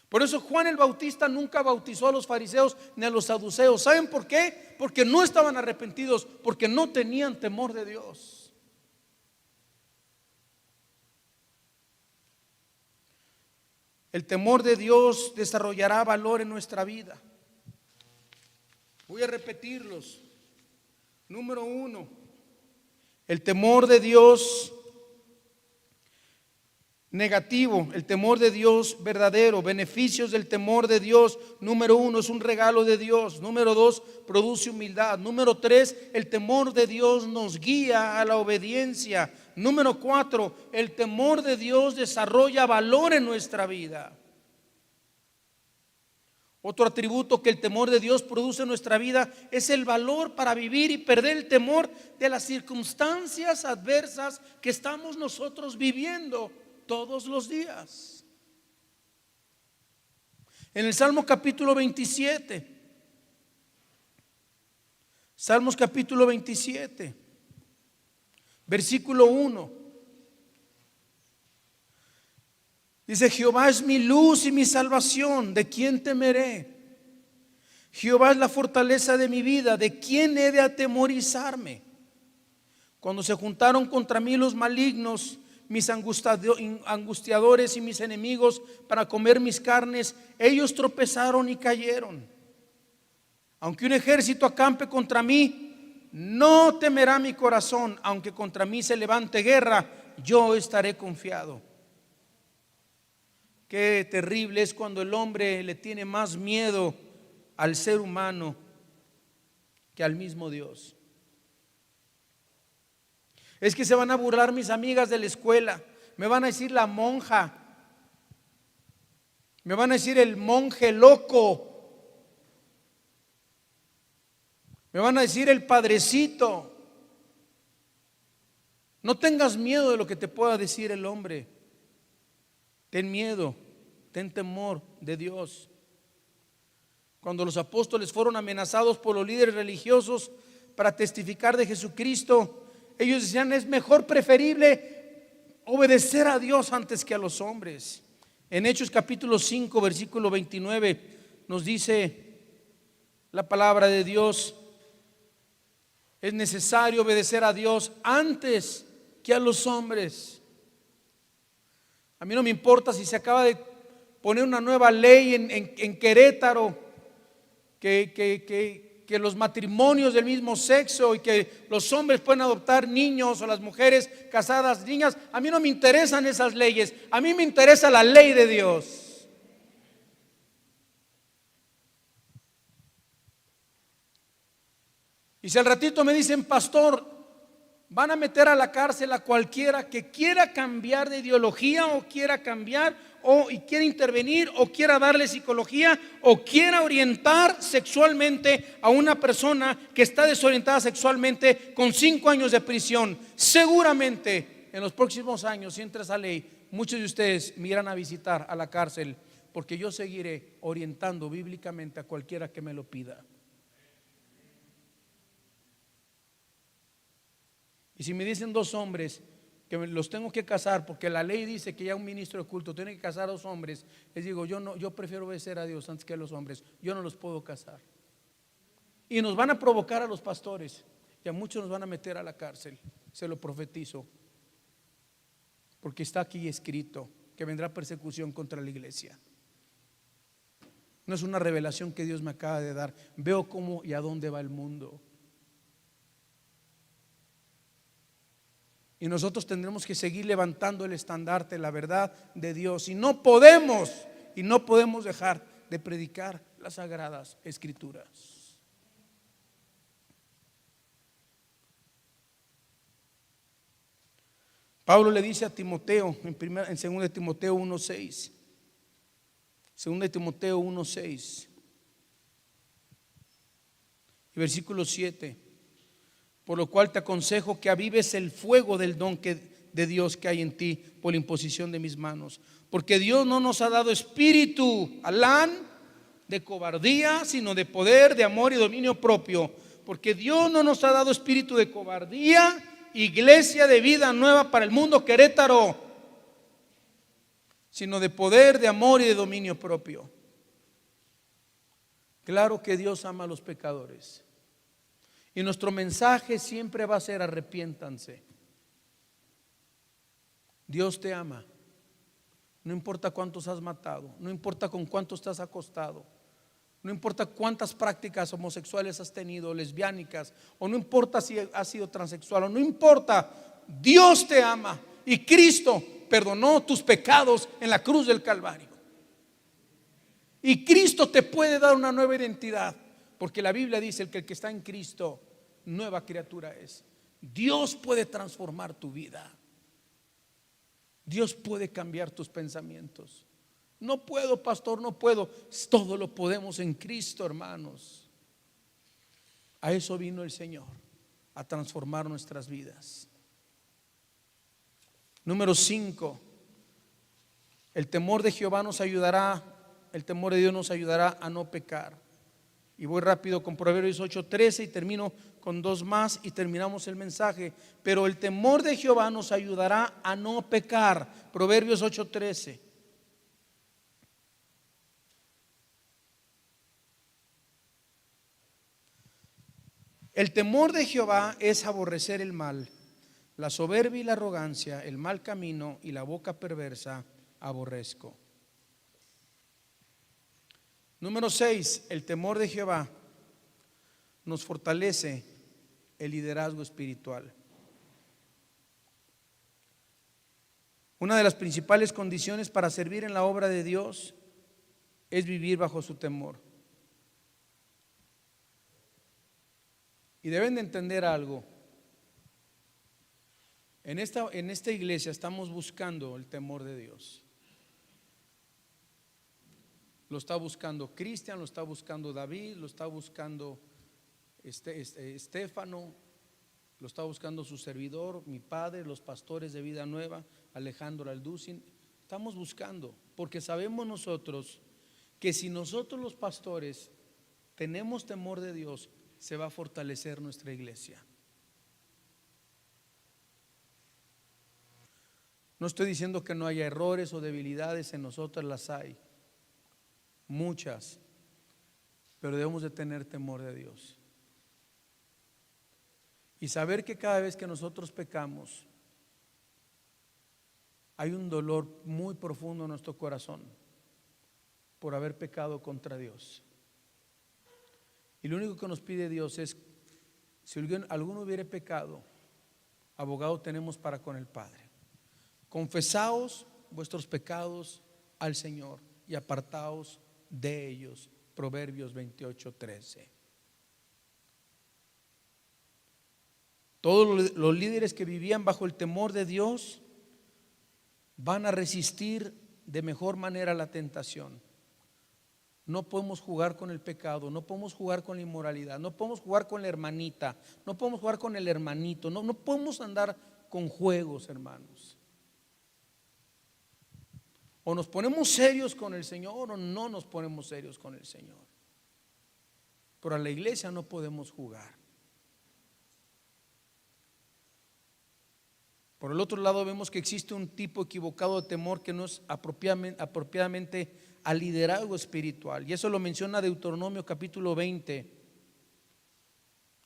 Por eso Juan el Bautista nunca bautizó a los fariseos ni a los saduceos. ¿Saben por qué? Porque no estaban arrepentidos, porque no tenían temor de Dios. El temor de Dios desarrollará valor en nuestra vida. Voy a repetirlos. Número 1, el temor de Dios negativo, el temor de Dios verdadero. Beneficios del temor de Dios: número 1, es un regalo de Dios. Número 2, produce humildad. Número 3, el temor de Dios nos guía a la obediencia. Número 4, el temor de Dios desarrolla valor en nuestra vida. Otro atributo que el temor de Dios produce en nuestra vida es el valor para vivir y perder el temor de las circunstancias adversas que estamos nosotros viviendo todos los días. En el Salmo capítulo 27, Salmos capítulo 27, versículo 1, dice: Jehová es mi luz y mi salvación, ¿de quién temeré? Jehová es la fortaleza de mi vida, ¿de quién he de atemorizarme? Cuando se juntaron contra mí los malignos, mis angustiadores y mis enemigos para comer mis carnes, ellos tropezaron y cayeron. Aunque un ejército acampe contra mí, no temerá mi corazón. Aunque contra mí se levante guerra, yo estaré confiado. Qué terrible es cuando el hombre le tiene más miedo al ser humano que al mismo Dios. Es que se van a burlar mis amigas de la escuela, me van a decir la monja, me van a decir el monje loco, me van a decir el padrecito. No tengas miedo de lo que te pueda decir el hombre. Ten miedo, ten temor de Dios. Cuando los apóstoles fueron amenazados por los líderes religiosos para testificar de Jesucristo, ellos decían: es mejor, preferible obedecer a Dios antes que a los hombres. En Hechos capítulo 5, versículo 29 nos dice la palabra de Dios: es necesario obedecer a Dios antes que a los hombres. A mí no me importa si se acaba de poner una nueva ley en Querétaro que los matrimonios del mismo sexo y que los hombres pueden adoptar niños o las mujeres casadas niñas. A mí no me interesan esas leyes, a mí me interesa la ley de Dios. Y si al ratito me dicen: pastor, van a meter a la cárcel a cualquiera que quiera cambiar de ideología o quiera cambiar y quiera intervenir o quiera darle psicología o quiera orientar sexualmente a una persona que está desorientada sexualmente, con 5 años de prisión. Seguramente en los próximos años, si entra esa ley, muchos de ustedes me irán a visitar a la cárcel, porque yo seguiré orientando bíblicamente a cualquiera que me lo pida. Y si me dicen 2 hombres que los tengo que casar, porque la ley dice que ya un ministro de culto tiene que casar a 2 hombres, les digo: yo prefiero obedecer a Dios antes que a los hombres. Yo no los puedo casar. Y nos van a provocar a los pastores, y a muchos nos van a meter a la cárcel, se lo profetizo, porque está aquí escrito que vendrá persecución contra la iglesia. No es una revelación que Dios me acaba de dar. Veo cómo y a dónde va el mundo. Y nosotros tendremos que seguir levantando el estandarte, la verdad de Dios. Y no podemos dejar de predicar las sagradas escrituras. Pablo le dice a Timoteo en 2 Timoteo 1:6. 2 Timoteo 1:6 y versículo 7. Por lo cual te aconsejo que avives el fuego del don de Dios que hay en ti por la imposición de mis manos. Porque Dios no nos ha dado espíritu, Alán, de cobardía, sino de poder, de amor y dominio propio. Porque Dios no nos ha dado espíritu de cobardía. Iglesia de Vida Nueva para el Mundo, Querétaro, sino de poder, de amor y de dominio propio. Claro que Dios ama a los pecadores. Y nuestro mensaje siempre va a ser: arrepiéntanse. Dios te ama. No importa cuántos has matado, no importa con cuántos estás acostado, no importa cuántas prácticas homosexuales has tenido, lesbiánicas, o no importa si has sido transexual, o no importa, Dios te ama. Y Cristo perdonó tus pecados en la cruz del Calvario. Y Cristo te puede dar una nueva identidad, porque la Biblia dice que el que está en Cristo, nueva criatura es. Dios puede transformar tu vida. Dios puede cambiar tus pensamientos. No puedo, pastor, no puedo. Todo lo podemos en Cristo, hermanos. A eso vino el Señor, a transformar nuestras vidas. Número 5. El temor de Jehová nos ayudará, el temor de Dios nos ayudará a no pecar. Y voy rápido con Proverbios 8:13 y termino con 2 más y terminamos el mensaje. Pero el temor de Jehová nos ayudará a no pecar. Proverbios 8:13. El temor de Jehová es aborrecer el mal, la soberbia y la arrogancia, el mal camino y la boca perversa aborrezco. Número 6, el temor de Jehová nos fortalece el liderazgo espiritual. Una de las principales condiciones para servir en la obra de Dios es vivir bajo su temor. Y deben de entender algo. En esta iglesia estamos buscando el temor de Dios. Lo está buscando Cristian, lo está buscando David, lo está buscando Estefano, lo está buscando su servidor, mi padre, los pastores de Vida Nueva, Alejandro Alducin. Estamos buscando, porque sabemos nosotros que si nosotros los pastores tenemos temor de Dios, se va a fortalecer nuestra iglesia. No estoy diciendo que no haya errores o debilidades, en nosotros las hay, muchas, pero debemos de tener temor de Dios y saber que cada vez que nosotros pecamos hay un dolor muy profundo en nuestro corazón por haber pecado contra Dios. Y lo único que nos pide Dios es: si alguno hubiere pecado, abogado tenemos para con el Padre. Confesaos vuestros pecados al Señor y apartaos de ellos. Proverbios 28:13. Todos los líderes que vivían bajo el temor de Dios van a resistir de mejor manera la tentación. No podemos jugar con el pecado, no podemos jugar con la inmoralidad, no podemos jugar con la hermanita, no podemos jugar con el hermanito, no podemos andar con juegos, hermanos. O nos ponemos serios con el Señor o no nos ponemos serios con el Señor. Pero a la iglesia no podemos jugar. Por el otro lado vemos que existe un tipo equivocado de temor que no es apropiadamente al liderazgo espiritual. Y eso lo menciona Deuteronomio capítulo 20.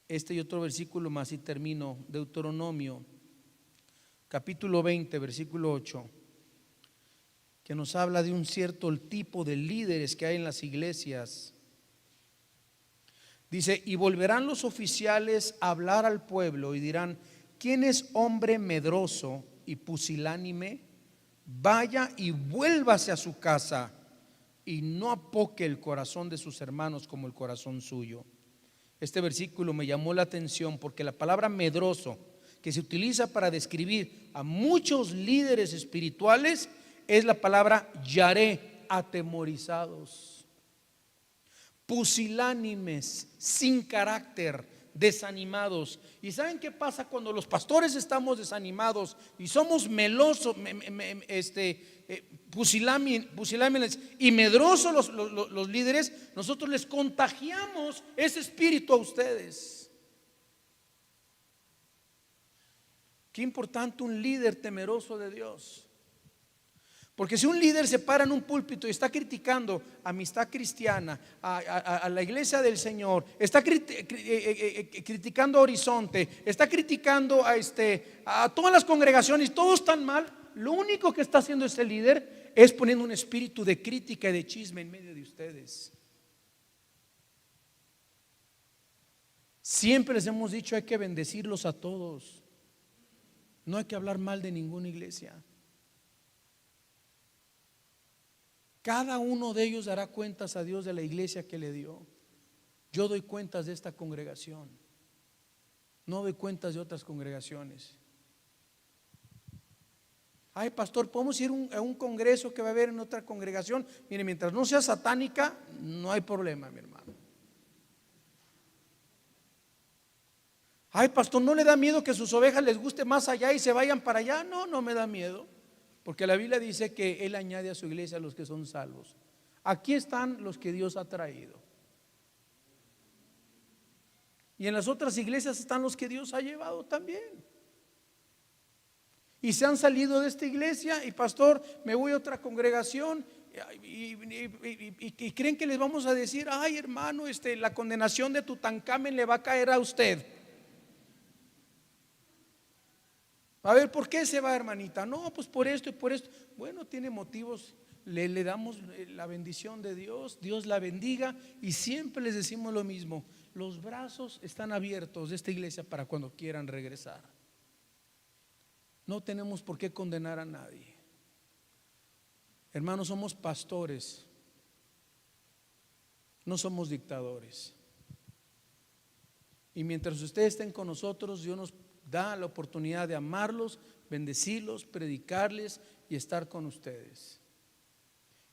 Este y otro versículo más y termino. Deuteronomio capítulo 20 versículo 8. que nos habla de un cierto tipo de líderes que hay en las iglesias. Dice: y volverán los oficiales a hablar al pueblo y dirán: ¿quién es hombre medroso y pusilánime? Vaya y vuélvase a su casa y no apoque el corazón de sus hermanos como el corazón suyo. Este versículo me llamó la atención porque la palabra medroso, que se utiliza para describir a muchos líderes espirituales, es la palabra yaré, atemorizados, pusilánimes, sin carácter, desanimados. ¿Y saben qué pasa cuando los pastores estamos desanimados y somos melosos, pusilánimes y medrosos los líderes? Nosotros les contagiamos ese espíritu a ustedes. Qué importante un líder temeroso de Dios. Porque si un líder se para en un púlpito y está criticando Amistad Cristiana, a la iglesia del Señor, está criticando a Horizonte, está criticando a todas las congregaciones, todos están mal, lo único que está haciendo este líder es poniendo un espíritu de crítica y de chisme en medio de ustedes. Siempre les hemos dicho: hay que bendecirlos a todos, no hay que hablar mal de ninguna iglesia. Cada uno de ellos dará cuentas a Dios de la iglesia que le dio. Yo doy cuentas de esta congregación, no doy cuentas de otras congregaciones. Ay, pastor, ¿podemos ir a un congreso que va a haber en otra congregación? Mire, mientras no sea satánica, no hay problema, mi hermano. Ay, pastor, ¿no le da miedo que sus ovejas les guste más allá y se vayan para allá? No, no me da miedo. Porque la Biblia dice que Él añade a su iglesia a los que son salvos. Aquí están los que Dios ha traído. Y en las otras iglesias están los que Dios ha llevado también. Y se han salido de esta iglesia y: pastor, me voy a otra congregación. Y creen que les vamos a decir: ay, hermano, la condenación de Tutankamen le va a caer a usted. A ver, ¿por qué se va, hermanita? No, pues por esto y por esto. Bueno, tiene motivos. Le damos la bendición de Dios, Dios la bendiga. Y siempre les decimos lo mismo: los brazos están abiertos de esta iglesia para cuando quieran regresar. No tenemos por qué condenar a nadie. Hermanos, somos pastores, no somos dictadores. Y mientras ustedes estén con nosotros, Dios nos da la oportunidad de amarlos, bendecirlos, predicarles y estar con ustedes.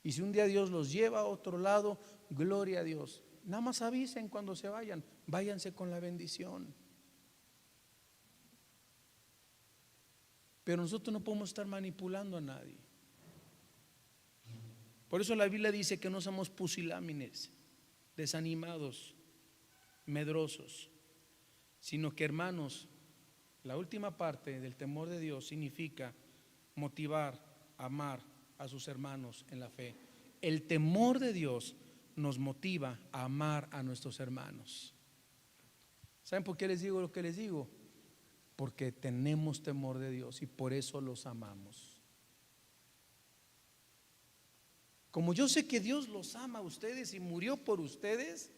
Y si un día Dios los lleva a otro lado, gloria a Dios. Nada más avisen cuando se vayan, váyanse con la bendición. Pero nosotros no podemos estar manipulando a nadie. Por eso la Biblia dice que no somos pusilánimes, desanimados, medrosos, sino que, hermanos, la última parte del temor de Dios significa motivar, amar a sus hermanos en la fe. El temor de Dios nos motiva a amar a nuestros hermanos. ¿Saben por qué les digo lo que les digo? Porque tenemos temor de Dios y por eso los amamos. Como yo sé que Dios los ama a ustedes y murió por ustedes,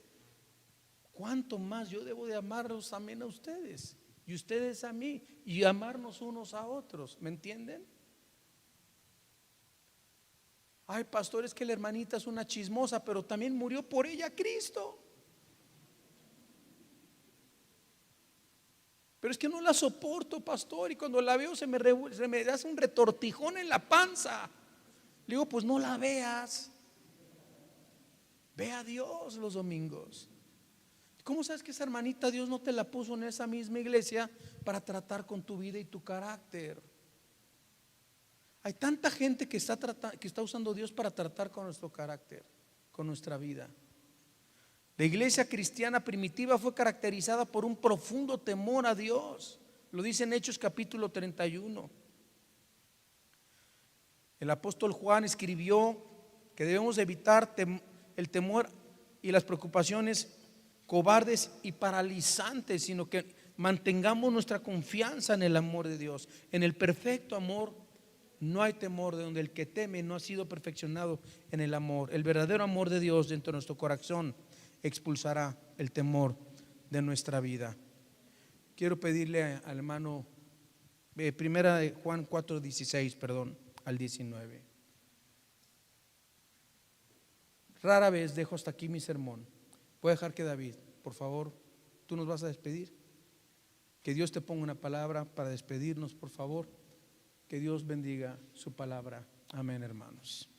¿cuánto más yo debo de amarlos también a ustedes? Y ustedes a mí, y amarnos unos a otros, ¿me entienden? Ay, pastor, es que la hermanita es una chismosa, pero también murió por ella Cristo. Pero es que no la soporto, pastor, y cuando la veo se me hace un retortijón en la panza. Le digo: pues no la veas, ve a Dios los domingos. ¿Cómo sabes que esa hermanita Dios no te la puso en esa misma iglesia para tratar con tu vida y tu carácter? Hay tanta gente que está usando a Dios para tratar con nuestro carácter, con nuestra vida. La iglesia cristiana primitiva fue caracterizada por un profundo temor a Dios. Lo dice en Hechos capítulo 31. El apóstol Juan escribió que debemos evitar el temor y las preocupaciones cobardes y paralizantes, sino que mantengamos nuestra confianza en el amor de Dios, en el perfecto amor No hay temor de donde el que teme no ha sido perfeccionado en el amor. El verdadero amor de Dios dentro de nuestro corazón expulsará el temor de nuestra vida. Quiero pedirle al hermano, primera de Juan 4:16, perdón, al 19. Rara vez dejo hasta aquí mi sermón. Voy a dejar que David, por favor, tú nos vas a despedir. Que Dios te ponga una palabra para despedirnos, por favor. Que Dios bendiga su palabra. Amén, hermanos.